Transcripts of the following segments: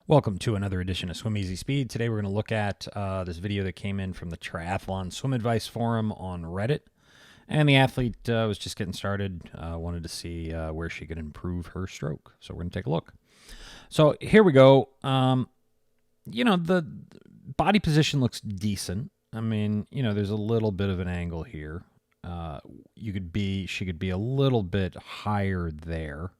Welcome to another edition of Swim Easy Speed. Today we're going to look at this video that came in from the Triathlon Swim Advice forum on Reddit. And the athlete was just getting started, wanted to see where she could improve her stroke. So we're going to take a look. So here we go. The body position looks decent. I mean, there's a little bit of an angle here. She could be a little bit higher there.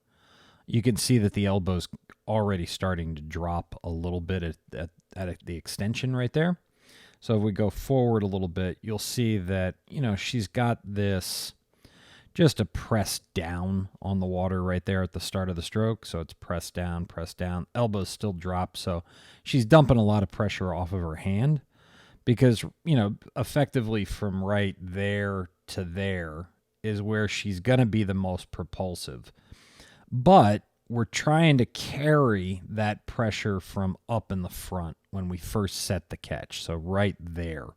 You can see that the elbow's already starting to drop a little bit at the extension right there. So if we go forward a little bit, you'll see that, she's got this just a press down on the water right there at the start of the stroke. So it's press down, elbows still drop. So she's dumping a lot of pressure off of her hand because, effectively from right there to there is where she's going to be the most propulsive. But we're trying to carry that pressure from up in the front when we first set the catch. So right there,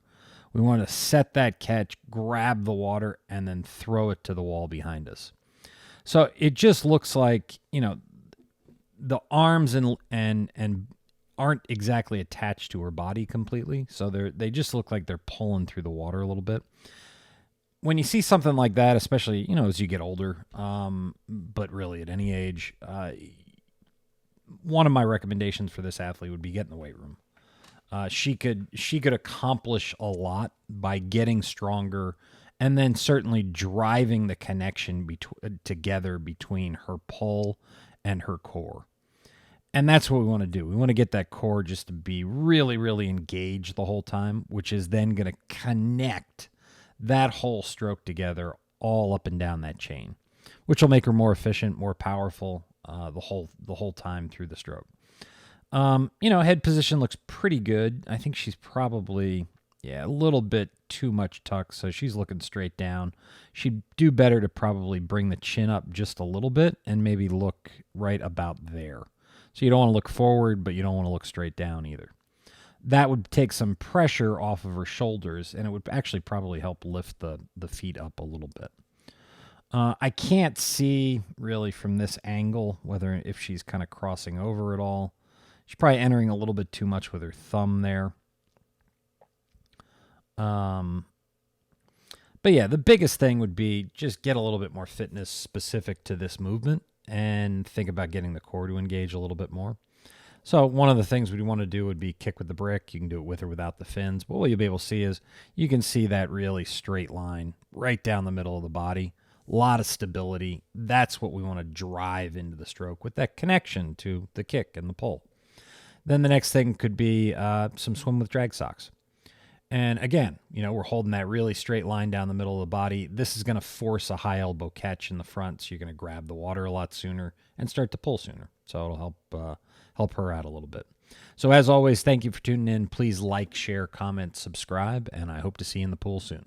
we want to set that catch, grab the water, and then throw it to the wall behind us. So it just looks like, the arms and aren't exactly attached to her body completely. So they just look like they're pulling through the water a little bit. When you see something like that, especially, as you get older, but really at any age, one of my recommendations for this athlete would be get in the weight room. She could accomplish a lot by getting stronger and then certainly driving the connection together between her pull and her core. And that's what we want to do. We want to get that core just to be really, really engaged the whole time, which is then going to connect that whole stroke together all up and down that chain, which will make her more efficient, more powerful the whole time through the stroke. Head position looks pretty good. I think she's probably a little bit too much tuck, so she's looking straight down. She'd do better to probably bring the chin up just a little bit and maybe look right about there. So you don't want to look forward, but you don't want to look straight down either. That would take some pressure off of her shoulders, and it would actually probably help lift the feet up a little bit. I can't see really from this angle if she's kind of crossing over at all. She's probably entering a little bit too much with her thumb there. But yeah, the biggest thing would be just get a little bit more fitness specific to this movement and think about getting the core to engage a little bit more. So one of the things we want to do would be kick with the brick. You can do it with or without the fins. But what you'll be able to see is you can see that really straight line right down the middle of the body. A lot of stability. That's what we want to drive into the stroke with that connection to the kick and the pull. Then the next thing could be some swim with drag socks. And again, we're holding that really straight line down the middle of the body. This is going to force a high elbow catch in the front, so you're going to grab the water a lot sooner and start to pull sooner. So it'll help her out a little bit. So as always, thank you for tuning in. Please like, share, comment, subscribe, and I hope to see you in the pool soon.